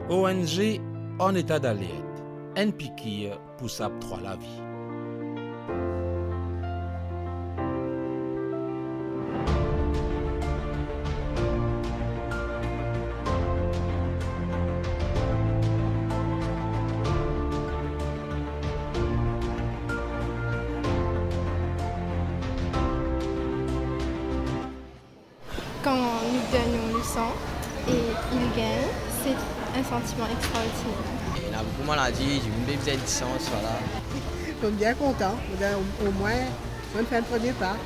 ONG en état d'alerte. Un piquire pour sa 3 la vie. Quand nous gagnons le sang et ils gagnent, c'est un sentiment extraordinaire. Il y a beaucoup de maladies, j'ai une belle licence, voilà. Je suis bien content. Au moins, on fait le premier pas.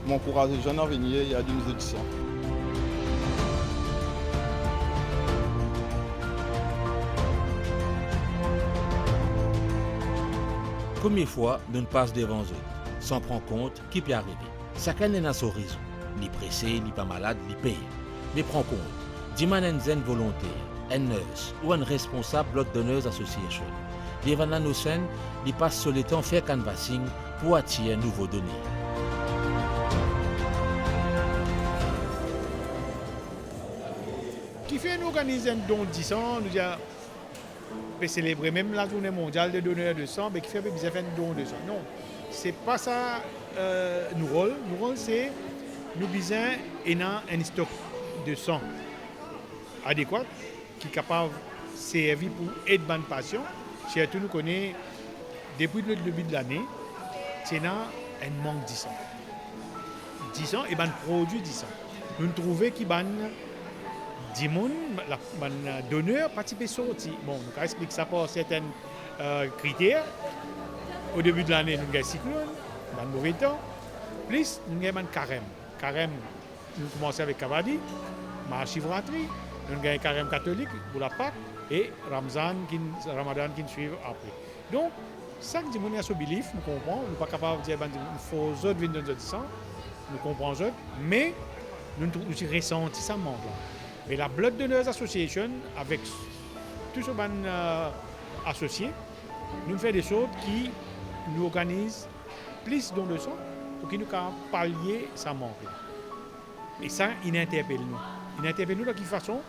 M'encourage les jeunes à venir et à donner des auditions. Première fois, nous ne passe devant eux, sans prendre compte qui peut arriver. Chacun est dans son raison. Ni pressé, ni pas malade, ni payé. Mais prends compte, Diman un zen volontaire, un nurse ou un responsable Blood Donors Association. Les Van Nosen, ils passent sur le temps faire canvassing pour attirer un nouveau donné. Qui fait nous organiser un don de 10 ans, nous a célébrer même la journée mondiale des donneurs de sang, mais qui fait besoin faire un don de sang. Non, c'est pas ça nous rôle. Nous rôle c'est nous besoin un stock de sang adéquat qui est capable de servir pour aider les patients. Surtout nous connaissons depuis le début de l'année, c'est un manque de sang. 10 ans et ben produit 10 ans. Nous trouvons qu'il y a des donneurs participent sortis. Bon, nous expliquons ça par certains critères. Au début de l'année, nous avons un cyclone, un mauvais temps. Plus, nous avons un carême. Carême, nous commençons avec Kavadi, Mahashivratri, nous avons un carême catholique pour la Pâque et Ramadan qui suit après. Donc, ça que nous avons ce belief, nous comprenons, nous ne sommes pas capables de dire qu'il faut que les autres viennent de sang, nous comprenons, mais nous avons ressenti ça manque là. Et la Blood Donors Association, avec tous ces associés, nous faisons des choses qui nous organisent plus dons de sang pour qu'ils nous pallier ça manque. Et ça, il interpelle nous. Il interpelle nous de quelle façon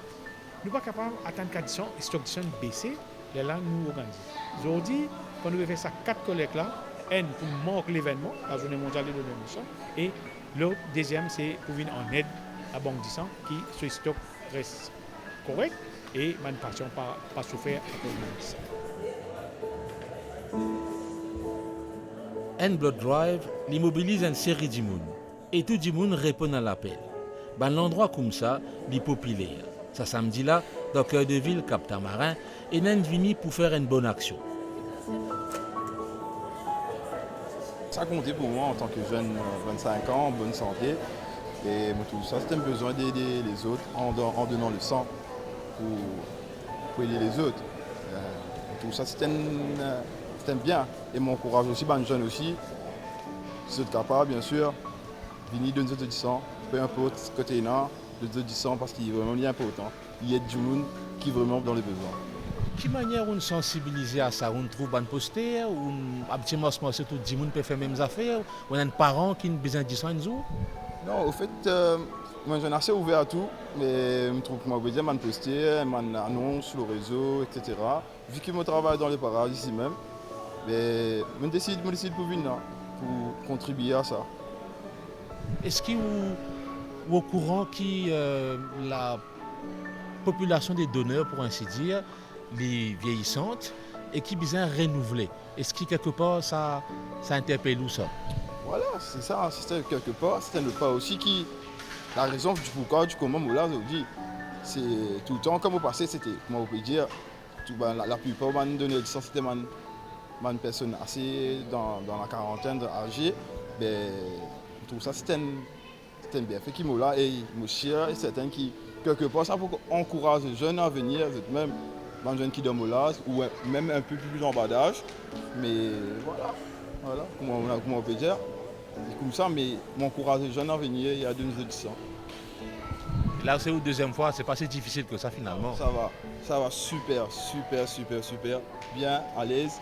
nous ne sommes pas capables d'attendre qu'à 10 ans et stock 10 ans baisser, et là nous organisons. Aujourd'hui, quand nous faisons ça 4 collectes là, un pour manquer l'événement, la journée mondiale des donneurs de sang, et l'autre, deuxième, c'est pour venir en aide à la Banque du sang qui se stock reste correct et les patients pas souffrir à cause de ça. Un blood drive immobilise une série de monde et tout le monde répond à l'appel. Dans l'endroit comme ça, il est populaire. Ça samedi là, dans le cœur de ville, Cap Tamarin, et nous venu pour faire une bonne action. Ça comptait pour moi en tant que jeune, 25 ans, en bonne santé. Et tout ça, c'était un besoin d'aider les autres en donnant le sang pour aider les autres. Tout ça, c'était bien. Et m'encourage aussi, les jeunes aussi, ceux capables, bien sûr, venir donner du sang, peu importe ce côté il y a, de du sang parce qu'il est vraiment bien important. Il y a du monde qui est vraiment dans les besoins. Quelle manière on sensibilise à ça? On trouve un poster, ou un petit morceau, tout le monde peut faire les mêmes affaires, ou on a un parent qui a besoin de sang un jour? Non, au fait, moi je suis assez ouvert à tout, mais je trouve que moi, je vais poster, je annonce sur le réseau, etc. Vu que je travaille dans les parages ici même, mais je décide pour venir là, pour contribuer à ça. Est-ce que vous êtes au courant que la population des donneurs, pour ainsi dire, les vieillissantes, et qui besoin de renouveler? Est-ce que quelque part ça interpelle où ça? Voilà, c'est ça, c'était quelque part, c'était le pas aussi qui. La raison du pourquoi, du comment, là, aujourd'hui, c'est tout le temps, comme au passé, c'était, comment on peut dire, la plupart m'ont donné le sens, c'était une personne assez dans la quarantaine âgée, mais tout ça, c'était un bienfait qui m'a là, et mon cher, et certains qui, quelque part, ça pour encourager les jeunes à venir, même les jeunes qui dorment là, ou même un peu plus en bas d'âge, mais voilà, comment on peut dire. Comme ça, mais m'encourage les jeunes à venir et à donner des éditions. Là, c'est la deuxième fois, c'est pas si difficile que ça finalement. Ça va super, bien, à l'aise.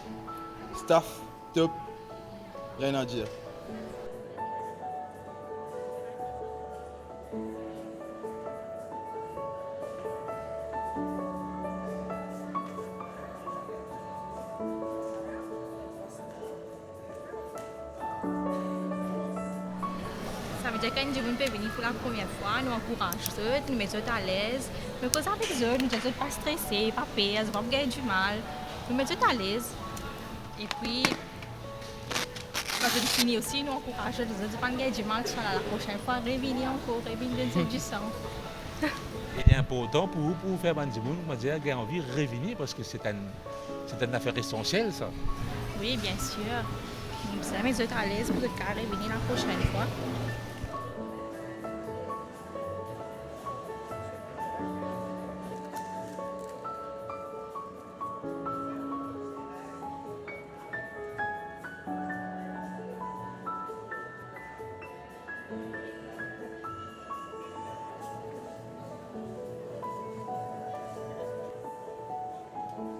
Staff, top, rien à dire. Ça veut dire que quand nous peut venir pour la première fois, nous encourageons, nous mettons à l'aise. Mais cause avec eux, nous ne pas stressés, pas peur, pas gagner du mal. Nous mettons à l'aise. Et puis, quand c'est fini aussi, nous encourageons les autres pas gagner du mal, soit la prochaine fois, revenir encore, revenir du sang. Il est important pour vous, pour faire des gens qui ont envie de revenir parce que c'est une affaire essentielle, ça. Oui, bien sûr. Nous sommes les autres à l'aise pour revenir la prochaine fois.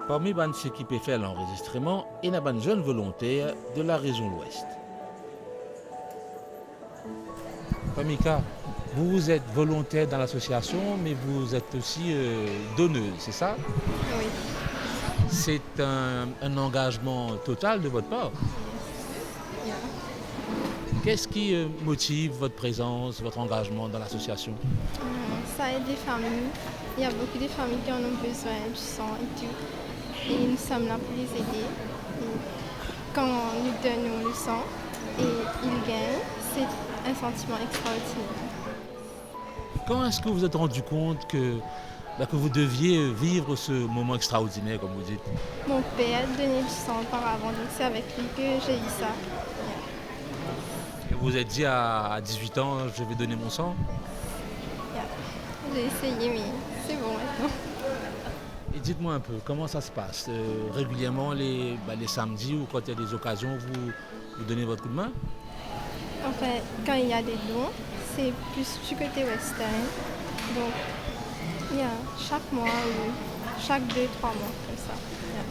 Parmi ceux qui peuvent faire l'enregistrement, il y a un jeune volontaire de la région Ouest. Pamika, vous êtes volontaire dans l'association, mais vous êtes aussi donneuse, c'est ça? Oui. C'est un engagement total de votre part. Yeah. Qu'est-ce qui motive votre présence, votre engagement dans l'association? Ça aide les familles. Il y a beaucoup de familles qui en ont besoin du sang et tout. Et nous sommes là pour les aider. Et quand nous donnons le sang et ils gagnent, c'est un sentiment extraordinaire. Quand est-ce que vous vous êtes rendu compte que vous deviez vivre ce moment extraordinaire, comme vous dites? Mon père donnait du sang auparavant, donc c'est avec lui que j'ai eu ça. Et vous vous êtes dit à 18 ans, je vais donner mon sang? Yeah. J'ai essayé, mais c'est bon maintenant. Et dites-moi un peu, comment ça se passe? Régulièrement, les samedis ou quand il y a des occasions, vous donnez votre coup de main? En fait, quand il y a des dons, c'est plus du côté western. Donc, il y a chaque mois ou chaque 2-3 mois, comme ça. Yeah.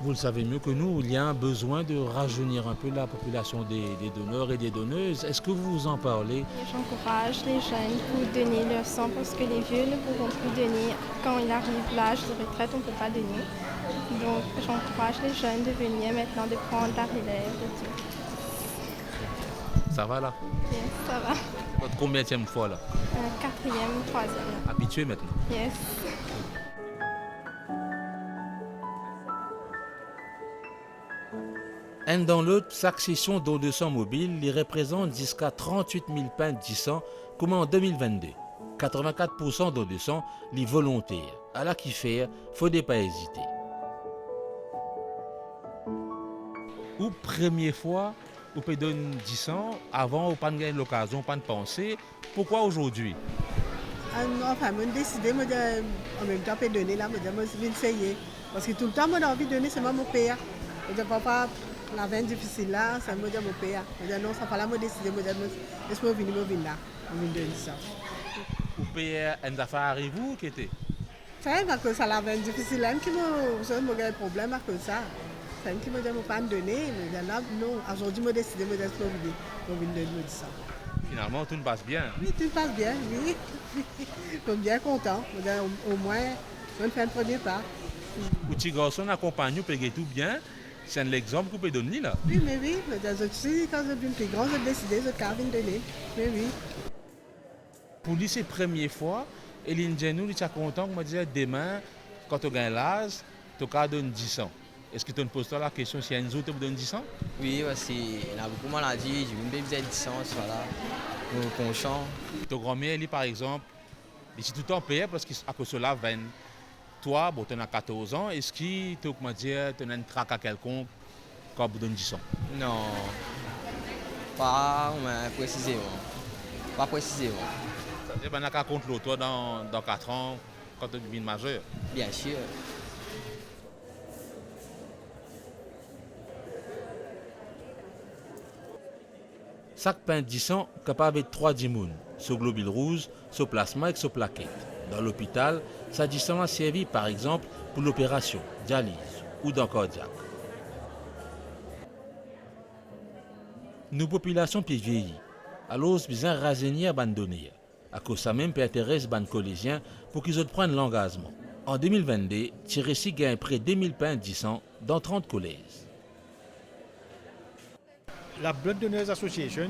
Vous le savez mieux que nous, il y a un besoin de rajeunir un peu la population des donneurs et des donneuses. Est-ce que vous en parlez? J'encourage les jeunes pour donner leur sang parce que les vieux ne pourront plus donner. Quand il arrive l'âge de retraite, on ne peut pas donner. Donc j'encourage les jeunes de venir maintenant, de prendre la relève de tout. Ça va là? Yes, ça va. Votre combienième fois là? 4e ou 3e. Habitué maintenant? Yes. Un dans l'autre, chaque session don de sang mobile les représente jusqu'à 38 000 pains de sang, comme en 2022. 84% don de sang, les volontaires. À la qui faire, faut pas hésiter. Ou première fois, vous pouvez donner 10 sang, avant, vous n'avez pas l'occasion, pas de penser. Pourquoi aujourd'hui? Enfin, je décidé, en même temps, de donner là, je vais essayer. Parce que tout le temps, j'ai envie de donner, c'est mon père. Je dis, papa, la veine difficile là, c'est mon père. Je dis, non, ça fait là, je décidé, laisse-moi venir là, je vais donner ça. Vous payez une affaire arrive où qui était? C'est parce que ça la veine difficile là, qui m'a un problème avec ça. C'est qui m'a dit, je ne pas donner, mais là, non, aujourd'hui, je décidé, je vais donner ça. Finalement, tout passe bien. Oui, tout passe bien, oui. Je suis bien content. Au moins, on fait le premier pas. Le petit garçon accompagne, paye tout bien. C'est l'exemple que vous pouvez donner là. Oui, mais oui. Aussi, quand je suis plus grand, j'ai décidé de donner. Mais oui. Pour lui, c'est la première fois. Et l'Indienou, il est content, comme je disais, demain, quand tu gagnes l'âge, tu as donné 10 ans. Est-ce que tu te poses la question si Enzo te donne 10 ans? Oui, parce qu'il y a beaucoup de maladies, j'ai une besoin de 10 ans, voilà, pour qu'on chante. Ton grand-mère, par exemple, il est tout le temps payé parce qu'à cause de la veine. Toi, bon, tu as 14 ans, est-ce que tu as une traque à quelconque quand tu donnes 10 ans? Non, pas précisément. Pas précisément. Ça veut dire que tu contre l'autre dans 4 ans quand tu deviens majeur? Bien sûr. Chaque pain de 10 ans capable de 3 dimoun, ce globule rouge, ce plasma et ce plaquette. Dans l'hôpital, ça 10 ans a servi par exemple pour l'opération, dialyse ou dans cardiaque. Nos populations puis vieillir, alors besoin rajeunir abandonner. À cause ça même peut intéresser les collégiens pour qu'ils prennent l'engagement. En 2022, Tirési gagne près de 2000 pains de 10 ans dans 30 collèges. la Blood Donors Association,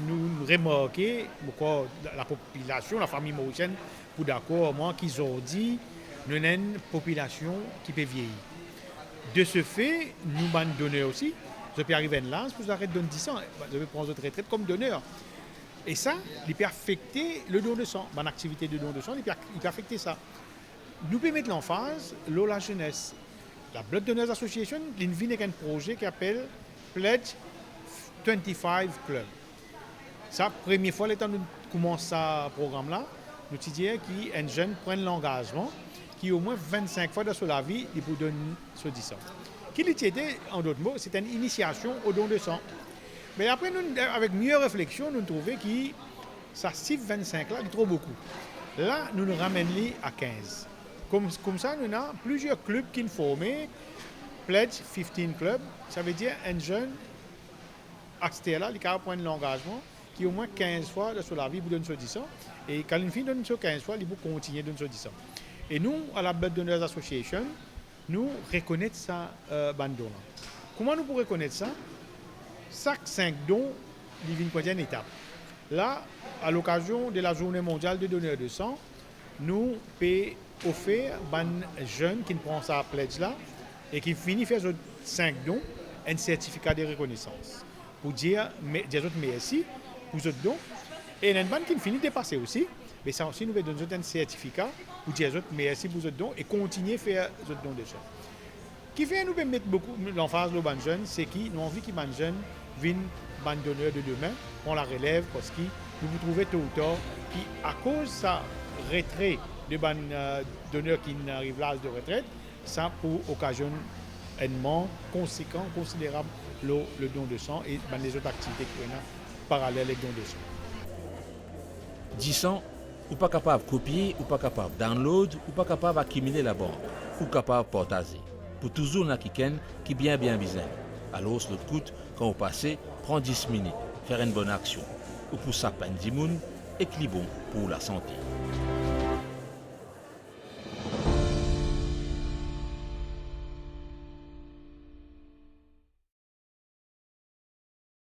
nous remarquons pourquoi la population, la famille mauricienne, pour d'accord, moi, qu'ils ont dit, nous avons une population qui peut vieillir. De ce fait, nous avons donné aussi. Je peux arriver là, pour arrêter de donner 10 ans. Je vais prendre votre retraite comme donneur. Et ça, il peut affecter le don de sang. Mon activité de don de sang, il peut affecter ça. Nous pouvons mettre l'emphase sur la jeunesse. La Blood Donors Association, il y a un projet qui s'appelle Pledge 25 Club. Ça, première fois, l'état nous commence ce programme-là, nous disons qu'un jeune prenne l'engagement, qui au moins 25 fois dans sa vie, il vous donne ce 10 ans. Qui était, en d'autres mots, c'est une initiation au don de sang. Mais après, nous, avec mieux réflexion, nous trouvons que ça 6-25 là, c'est trop beaucoup. Là, nous nous ramènons à 15. Comme ça, nous avons plusieurs clubs qui nous forment. Pledge 15 Club, ça veut dire un jeune acteur là, il peut prendre l'engagement qui au moins 15 fois sur la vie vous donne ce 10 ans. Et quand une fille donne ce 15 fois, il peut continuer de donner ce 10 ans. Et nous, à la Blood Donors Association, nous reconnaissons ça bande-là. Comment nous pouvons reconnaître ça? Chaque 5 dons, il vient une étape. Là, à l'occasion de la Journée mondiale des donneurs de sang, nous pouvons offrir aux jeunes qui prennent ça pledge là et qui finissent faire 5 dons, un certificat de reconnaissance. Pour dire merci pour ce don. Et il y a une bande qui finit de passer aussi, mais ça aussi nous donne un certificat pour dire merci pour ce don et continuer à faire ce don de ça. Qui fait nous mettre beaucoup l'emphase de les jeunes, c'est qu'ils nous envie que les jeunes viennent ban donneurs de demain, on la relève parce que nous vous trouvez tôt ou tard qui, à cause de sa retrait de ban donneurs qui n'arrivent à l'âge de retraite, ça peut occasionner un manque conséquent, considérable le don de sang et les autres activités qui sont parallèles avec le don de sang. 10 ans, ou pas capable de copier, ou pas capable de download, ou pas capable d'accumuler la banque, ou capable de partager. Pour toujours, n'a qui bien besoin. Alors, ce coûte, quand vous passez, prend 10 minutes, faire une bonne action. Ou pour ça, peine 10 moun, et qui bon pour la santé.